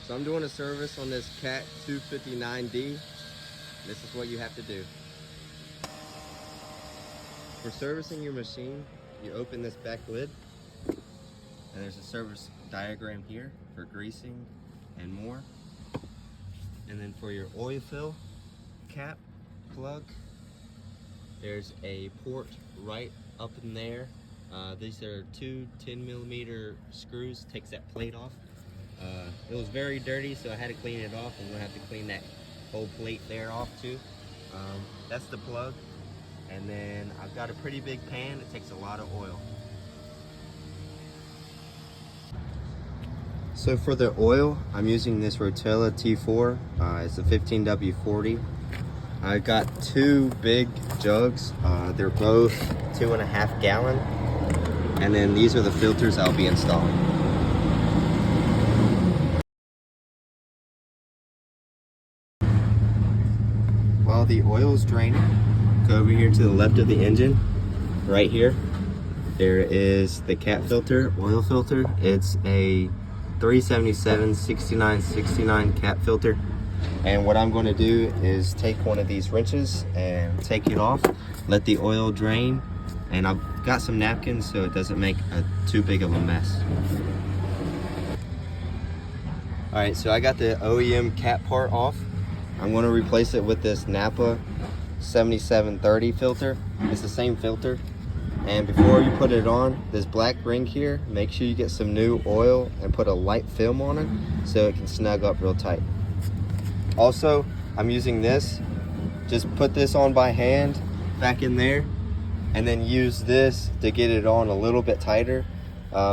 So I'm doing a service on this Cat 259D. This is what you have to do. For servicing your machine, you open this back lid, and there's a service diagram here for greasing and more. And then for your oil fill cap plug, there's a port right up in there. These are two 10mm screws, takes that plate off. It was very dirty, so I had to clean it off. I'm gonna have to clean that whole plate there off too. That's the plug. And then I've got a pretty big pan. It takes a lot of oil. So for the oil, I'm using this Rotella T4. It's a 15W40. I got two big jugs. They're both 2.5 gallon. And then these are the filters I'll be installing. While the oil is draining, go over here to the left of the engine. Right here, there is the cat filter, oil filter. It's a 377 6969 cat filter. And what I'm going to do is take one of these wrenches and take it off, let the oil drain, and I've got some napkins so it doesn't make too big of a mess. Alright, so I got the OEM cat part off. I'm going to replace it with this NAPA 7730 filter. It's the same filter. And before you put it on, this black ring here, make sure you get some new oil and put a light film on it so it can snug up real tight. Also, I'm using this. Just put this on by hand back in there, and then use this to get it on a little bit tighter.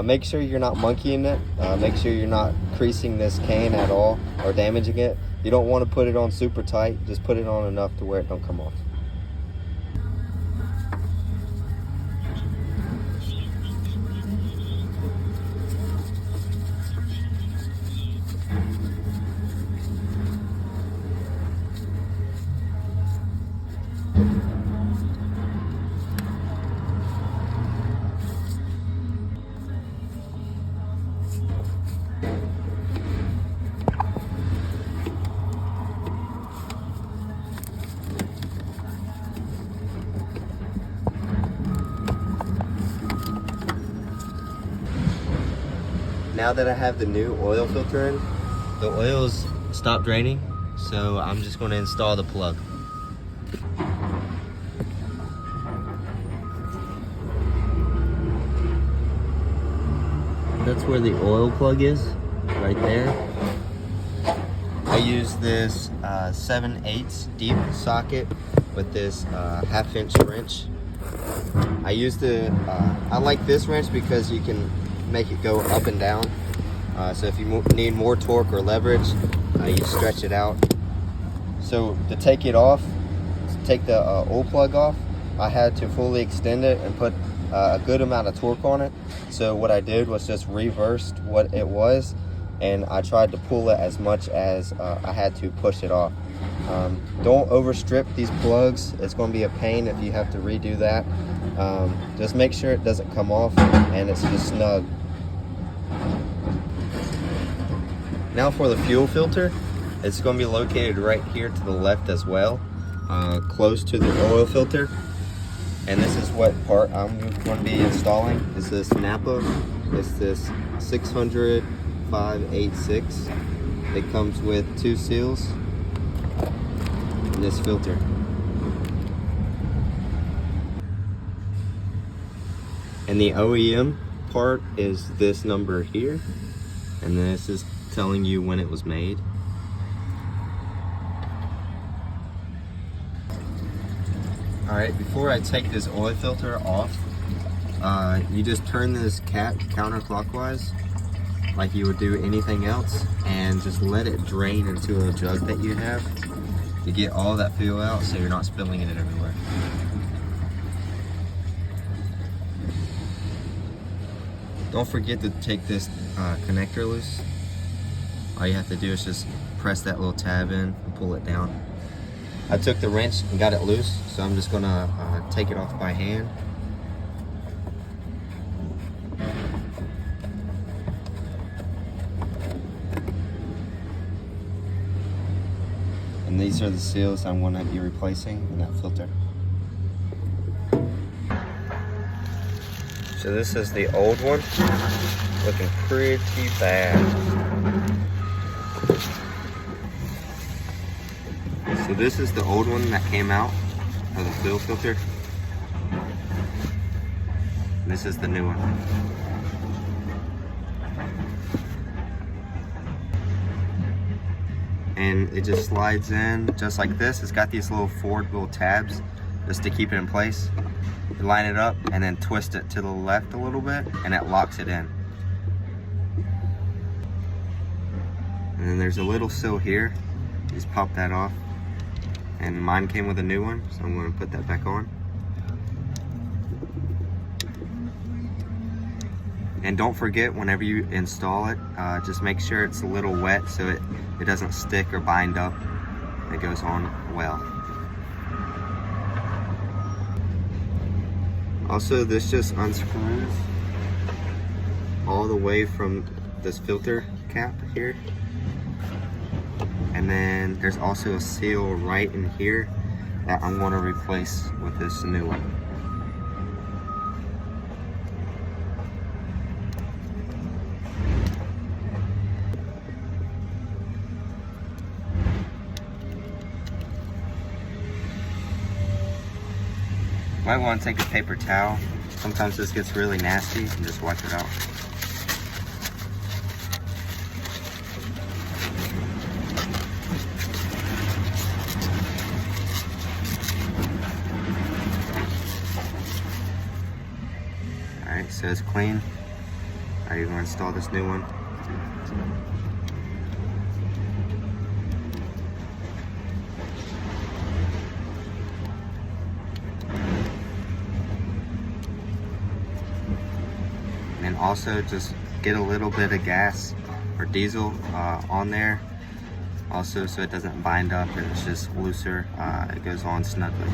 Make sure you're not monkeying it. Make sure you're not creasing this can at all or damaging it. You don't want to put it on super tight. Just put it on enough to where it don't come off. Now that I have the new oil filter in, the oil's stopped draining, so I'm just going to install the plug. That's where the oil plug is, right there. I use this 7/8 deep socket with this 1/2 inch wrench. I like this wrench because you can make it go up and down. So if you need more torque or leverage, you stretch it out. So to take it off, to take the oil plug off, I had to fully extend it and put a good amount of torque on it. So what I did was just reversed what it was, and I tried to pull it as much as I had to push it off. Don't overstrip these plugs. It's going to be a pain if you have to redo that. Just make sure it doesn't come off and it's just snug. Now for the fuel filter, it's going to be located right here to the left as well, close to the oil filter. And this is what part I'm going to be installing. Is this NAPA. It's this 600 586. It comes with 2 seals and this filter. And the OEM part is this number here, and this is telling you when it was made. Alright, before I take this oil filter off, you just turn this cat counterclockwise like you would do anything else, and just let it drain into a jug that you have to get all that fuel out so you're not spilling it everywhere. Don't forget to take this connector loose. All you have to do is just press that little tab in and pull it down. I took the wrench and got it loose, so I'm just gonna take it off by hand. And these are the seals I'm going to be replacing in that filter. So this is the old one, looking pretty bad. So this is the old one that came out of the seal filter. This is the new one. And it just slides in just like this. It's got these little tabs just to keep it in place. You line it up and then twist it to the left a little bit and it locks it in. And then there's a little seal here. You just pop that off. And mine came with a new one, so I'm going to put that back on. And don't forget, whenever you install it, just make sure it's a little wet so it doesn't stick or bind up. It goes on well. Also, this just unscrews all the way from this filter cap here. And then there's also a seal right in here that I'm going to replace with this new one. Might want to take a paper towel. Sometimes this gets really nasty and just wipe it out. Alright, so it's clean. Alright, you're going to install this new one. And also just get a little bit of gas or diesel on there also, so it doesn't bind up and it's just looser. It goes on snugly.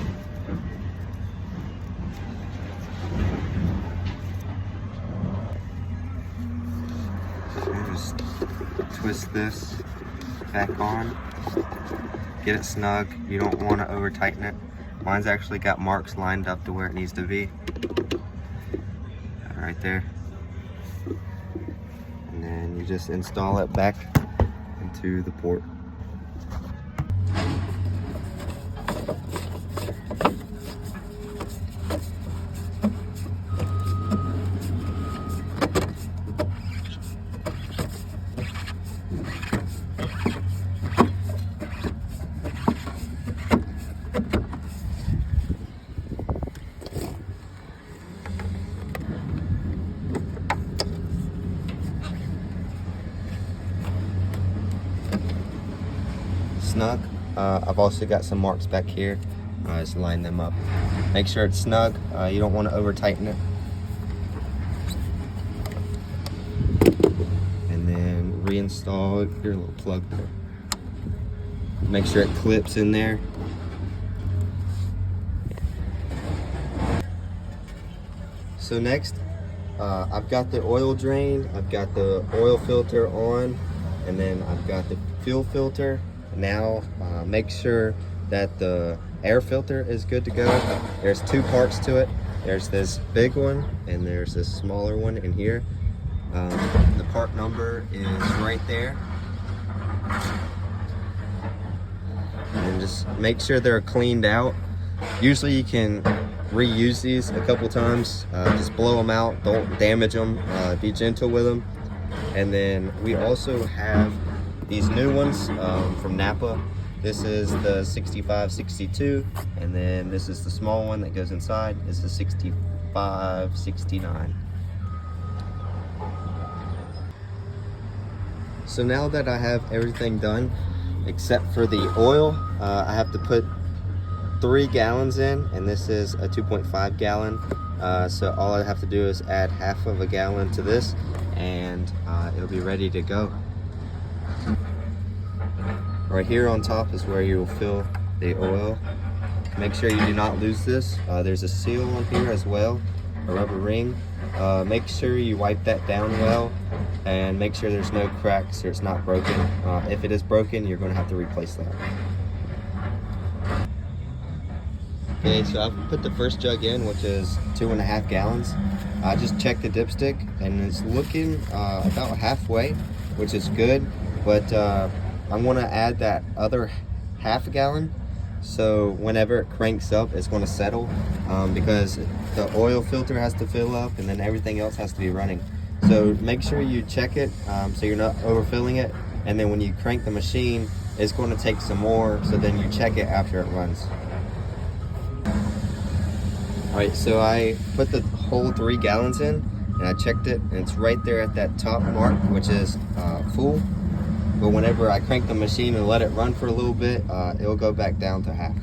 So just twist this back on, get it snug. You don't want to over tighten it. Mine's actually got marks lined up to where it needs to be. Right there. And then you just install it back into the port. Snug. I've also got some marks back here. Just line them up. Make sure it's snug. You don't want to over tighten it. And then reinstall your little plug there. Make sure it clips in there. So next, I've got the oil drain, I've got the oil filter on, and then I've got the fuel filter. Now make sure that the air filter is good to go. There's two parts to it. There's this big one and there's this smaller one in here. The part number is right there. And just make sure they're cleaned out. Usually you can reuse these a couple times. Just blow them out, don't damage them, be gentle with them. And then we also have these new ones from NAPA. This is the 6562, and then this is the small one that goes inside. This is 6569. So now that I have everything done except for the oil, I have to put 3 gallons in, and this is a 2.5 gallon. So all I have to do is add half of a gallon to this, and it'll be ready to go. Right here on top is where you'll fill the oil. Make sure you do not lose this. There's a seal on here as well, a rubber ring. Make sure you wipe that down well and make sure there's no cracks or it's not broken. If it is broken, you're going to have to replace that. Okay, so I've put the first jug in, which is 2.5 gallons. I just checked the dipstick and it's looking about halfway, which is good, but I'm gonna add that other half a gallon. So whenever it cranks up, it's gonna settle because the oil filter has to fill up and then everything else has to be running. So make sure you check it so you're not overfilling it. And then when you crank the machine, it's going to take some more, so then you check it after it runs. Alright, so I put the whole 3 gallons in and I checked it and it's right there at that top mark, which is full. But whenever I crank the machine and let it run for a little bit, it'll go back down to half.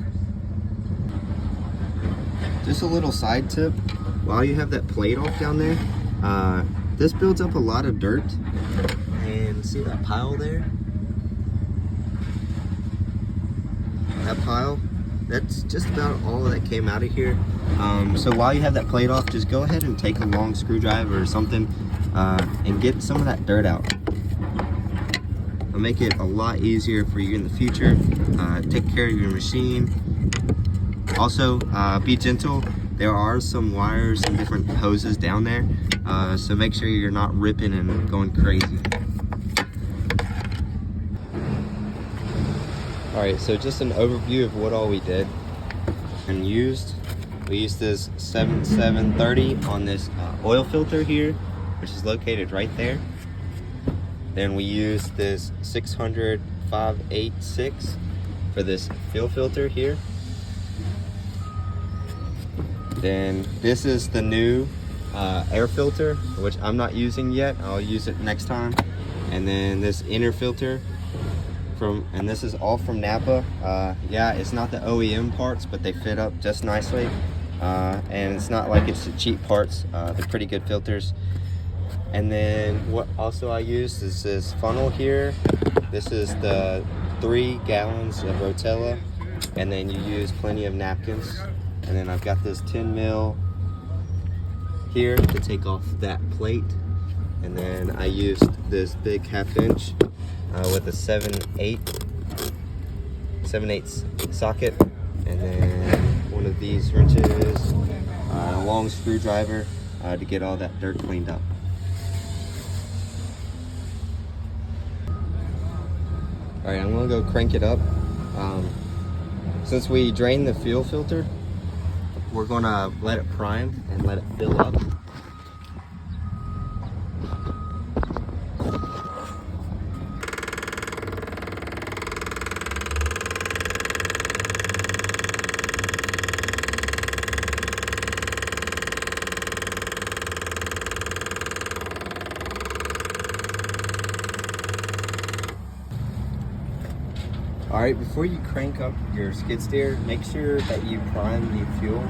Just a little side tip, while you have that plate off down there, this builds up a lot of dirt. And see that pile there? That pile? That's just about all that came out of here. So while you have that plate off, just go ahead and take a long screwdriver or something and get some of that dirt out. It'll make it a lot easier for you in the future. Take care of your machine. Also, be gentle. There are some wires and different hoses down there, so make sure you're not ripping and going crazy. Alright, so just an overview of what all we did and used. We used this 7730 on this oil filter here, which is located right there. Then we used this 600 586 for this fuel filter here. Then this is the new air filter, which I'm not using yet. I'll use it next time. And then this inner filter and this is all from NAPA. Yeah, it's not the OEM parts, but they fit up just nicely. And it's not like it's the cheap parts. They're pretty good filters. And then what also I used is this funnel here. This is the 3 gallons of Rotella, and then you use plenty of napkins. And then I've got this 10 mil here to take off that plate. And then I used this big 1/2 inch with a 7/8 socket, and then one of these wrenches, a long screwdriver to get all that dirt cleaned up. All right, I'm gonna go crank it up. Since we drained the fuel filter, we're gonna let it prime and let it fill up. All right, before you crank up your skid steer, make sure that you prime the fuel.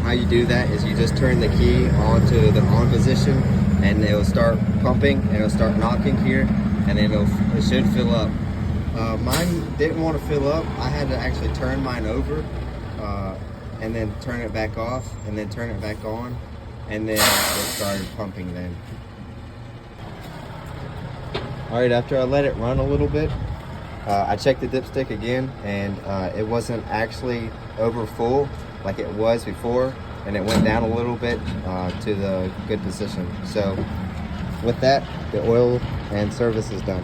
How you do that is you just turn the key onto the on position and it'll start pumping and it'll start knocking here, and then it should fill up. Mine didn't want to fill up. I had to actually turn mine over and then turn it back off and then turn it back on, and then it started pumping then. All right, after I let it run a little bit, I checked the dipstick again, and it wasn't actually over full like it was before, and it went down a little bit to the good position. So with that, the oil and service is done.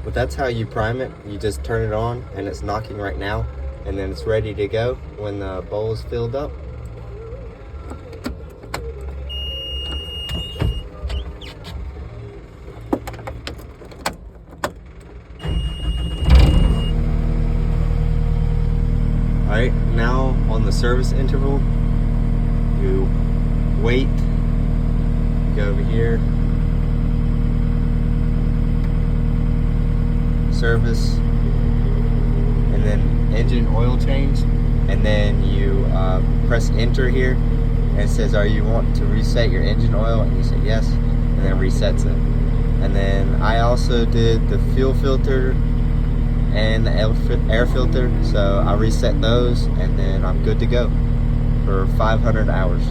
But that's how you prime it. You just turn it on and it's knocking right now, and then it's ready to go when the bowl is filled up. Alright, now on the service interval, you wait, go over here, service, and then engine oil change, and then you press enter here, and it says, are you want to reset your engine oil? And you say yes, and then it resets it. And then I also did the fuel filter and the air filter, so I reset those, and then I'm good to go for 500 hours.